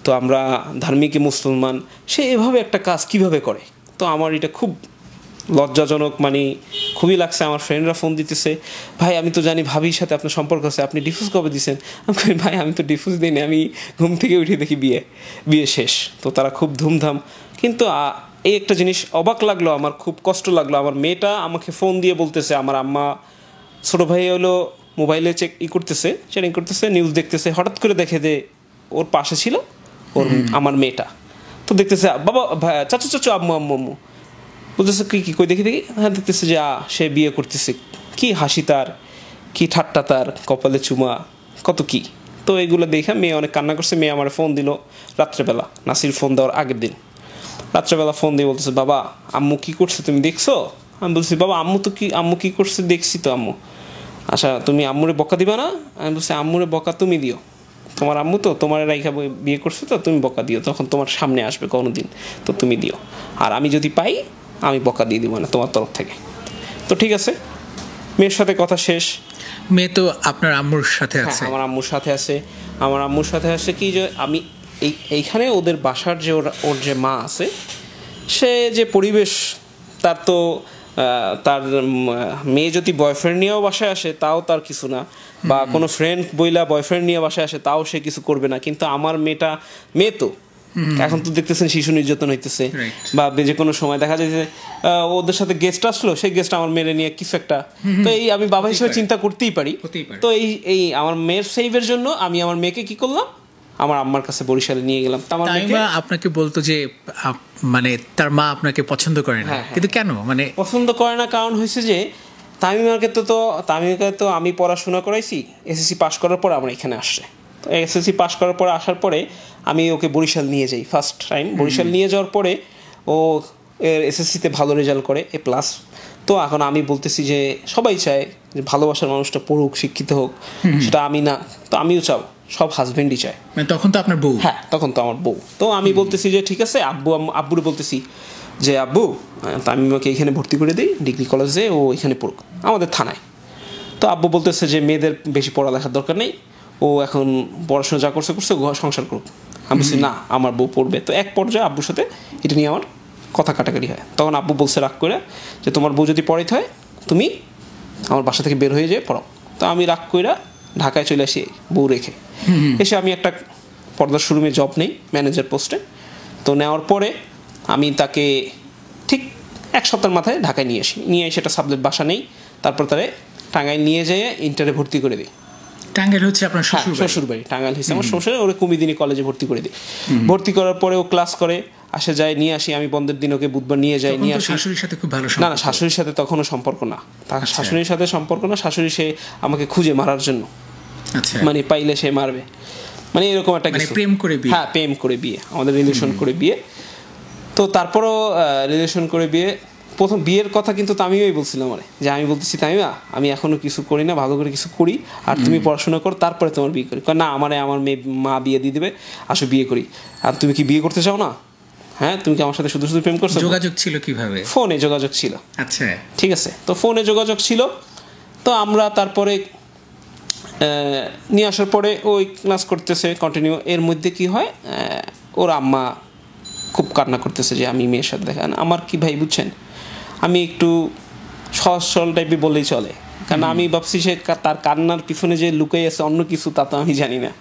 তো আমরা ধার্মিক মুসলমান, সে এভাবে একটা কাজ কিভাবে করে? তো আমার এটা খুব লজ্জাজনক, মানে খুবই লাগছে। আমার ফ্রেন্ডরা ফোন দিতেছে, ভাই আমি তো জানি ভাবির সাথে আপনার সম্পর্ক আছে, আপনি ডিফিউজ কবে দিয়েছেন? আমি কই ভাই আমি তো ডিফিউজ দিইনি, আমি ঘুম থেকে উঠে দেখি বিয়ে শেষ। তো তারা খুব ধুমধাম। কিন্তু এই একটা জিনিস অবাক লাগলো, আমার খুব কষ্ট লাগলো। আমার মেয়েটা আমাকে ফোন দিয়ে বলতেছে, আমার আম্মা ছোটো ভাই হলো মোবাইলে করতেছে, চেকিং করতেছে, নিউজ দেখতেছে, হঠাৎ করে দেখে যে ওর পাশে ছিল ওর আমার মেয়েটা। তো দেখতেছে বাবা চাচু চাচু আম্মু আম্মু আম্মু বলতেছে কি কই দেখি হ্যাঁ দেখতেছে যে সে বিয়ে করতেছে। কি হাসি তার, কি ঠাট্টা তার, কপালে চুমা, কত কি। তো এগুলো দেখে মেয়ে অনেক কান্না করছে। মেয়ে আমার ফোন দিল রাত্রেবেলা, নাসির ফোন দেওয়ার আগের দিন রাত্রেবেলা ফোন দিয়ে বলতেছে, বাবা আম্মু কি করছে তুমি দেখছো? আমি বলছি বাবা আম্মু কি করছে দেখছি তো আম্মু। আচ্ছা তুমি আম্মুরে বকা দিবা না? আমি বলছি আম্মুরে বকা তুমি দিও, তোমার আম্মু তো তোমার রাইখা বিয়ে করছে, তো তুমি বকা দিও, তখন তোমার সামনে আসবে কোনো দিন, তো তুমি দিও। আর আমি যদি পাই আমি বকা দিয়ে দিব না তোমার তরফ থেকে। তো ঠিক আছে, মেয়ের সাথে কথা শেষ। মেয়ে তো আপনার আম্মুর সাথে আছে? আমার আম্মুর সাথে আছে। আমার আম্মুর সাথে আছে কি যে আমি এইখানে ওদের বাসার যে ওর যে মা আছে, সে যে পরিবেশ, তার তো তার মেয়ে যদি বয়ফ্রেন্ড নিয়েও বাসায় আসে তাও তার কিছু না, বা কোনো ফ্রেন্ড বইলা বয়ফ্রেন্ড নিয়ে বাসায় আসে তাও সে কিছু করবে না। কিন্তু আমার মেয়ে তো এখন তো দেখতেছেন শিশু নির্যাতন হইতেছে, বা যে কোনো সময় দেখা যায় যে ওদের সাথে গেস্ট আসলো, সেই গেস্ট আমার মেরে নিয়ে কিছু একটা, তো এই আমি বাবা হিসেবে চিন্তা করতেই পারি। তো এই আমার মেয়ের সেভের জন্য আমি আমার মেয়েকে কি করলাম, আমার আম্মার কাছে বরিশালে নিয়ে গেলাম। তামিমা আপনাকে বলতো যে মানে তার মা আপনাকে পছন্দ করে না, কিন্তু কেন মানে পছন্দ করে না? কারণ হয়েছে যে তামিমাকে তো আমি পড়াশোনা করাইছি, এসএসসি পাশ করার পর আমার এখানে আসছে। এসএসসি পাশ করার পরে আসার পরে আমি ওকে বরিশাল নিয়ে যাই ফার্স্ট টাইম। বরিশাল নিয়ে যাওয়ার পরে ও এসএসসিতে ভালো রেজাল্ট করে, A+। তো এখন আমি বলতেছি যে সবাই চায় যে ভালোবাসার মানুষটা পড়ুক, শিক্ষিত হোক, সেটা আমি না, তো আমিও চাও, সব হাজবেন্ডই চায়। তখন তো আপনার বউ? হ্যাঁ, তখন তো আমার বউ। তো আমি বলতেছি যে ঠিক আছে, আব্বুরে বলতেছি যে আব্বু তামিমাকে এখানে ভর্তি করে দিই ডিগ্রি কলেজে, ও এখানে পড়ুক আমাদের থানায়। তো আব্বু বলতেছে যে মেয়েদের বেশি পড়ালেখার দরকার নেই, ও এখন পড়াশোনা যা করছে সংসার করুক। আমি বলছি না, আমার বউ পড়বে। তো এক পর্যায়ে আব্বুর সাথে এটা নিয়ে আমার কথা কাটাকাটি হয়। তখন আব্বু বলছে রাগ করে যে তোমার বউ যদি পড়াইতে হয় তুমি আমার বাসা থেকে বের হয়ে যেয়ে পড়াও। তো আমি রাগ করে ঢাকায় চলে আসি বউ রেখে। এসে আমি একটা পর্দার শোরুমে জব নেই ম্যানেজার পোস্টে। তো নেওয়ার পরে আমি তাকে ঠিক এক সপ্তাহের মাথায় ঢাকায় নিয়ে এসে একটা সাবজেক্ট বাসা নেই, তারপর তারে টাঙ্গাইল নিয়ে যেয়ে ইন্টারে ভর্তি করে দিই। টাঙ্গাইল হচ্ছে আপনার শ্বশুরবাড়ি? টাঙ্গাইল হচ্ছে আমার শ্বশুরের। ওরে কুমিদিনী কলেজে ভর্তি করে দিই। ভর্তি করার পরে ও ক্লাস করে, আসে যায়, নিয়ে আসি। আমি বন্ধের দিন ওকে বুধবার নিয়ে যাই, নিয়ে আসি। শাশুড়ির সাথে খুব ভালো? না, শাশুড়ির সাথে তখনও সম্পর্ক না, তার শাশুড়ির সাথে সম্পর্ক না। শাশুড়ি সে আমাকে খুঁজে মারার জন্য, মানে পাইলে সে মারবে, মানে এরকম একটা কিছু। প্রেম করে বিয়ে? হ্যাঁ, প্রেম করে বিয়ে, আমাদের রিলেশন করে বিয়ে। তো তারপরও রিলেশন করে বিয়ে, প্রথম বিয়ের কথা কিন্তু তামিমাই বলছিলাম মানে, যে আমি বলতেছি তামিমা আমি এখনো কিছু করি না, ভালো করে কিছু করি, আর তুমি পড়াশোনা করো, তারপরে তোমার বিয়ে করি। না, আমার মেয়ে মা বিয়ে দিয়ে দেবে, আসো বিয়ে করি। আর তুমি কি বিয়ে করতে চাও না? হ্যাঁ, তুমি কি আমার সাথে শুধু শুধু প্রেম করছো? যোগাযোগ ছিল কিভাবে? ফোনে যোগাযোগ ছিল। আচ্ছা, ঠিক আছে। তো ফোনে যোগাযোগ ছিল। তো আমরা তারপরে নিয়ে আসার পরে ওই ক্লাস করতেছে কন্টিনিউ। এর মধ্যে কি হয়, ওর আম্মা খুব কান্না করতেছে যে আমি মেয়ের সাথে দেখা। আমার কি ভাই বুঝছেন, আমি একটু সহজ সরল টাইপে বললেই চলে, কারণ আমি ভাবছি সে তার কান্নার পিছনে যে লুকাই আছে অন্য কিছু, তা তো আমি জানি না।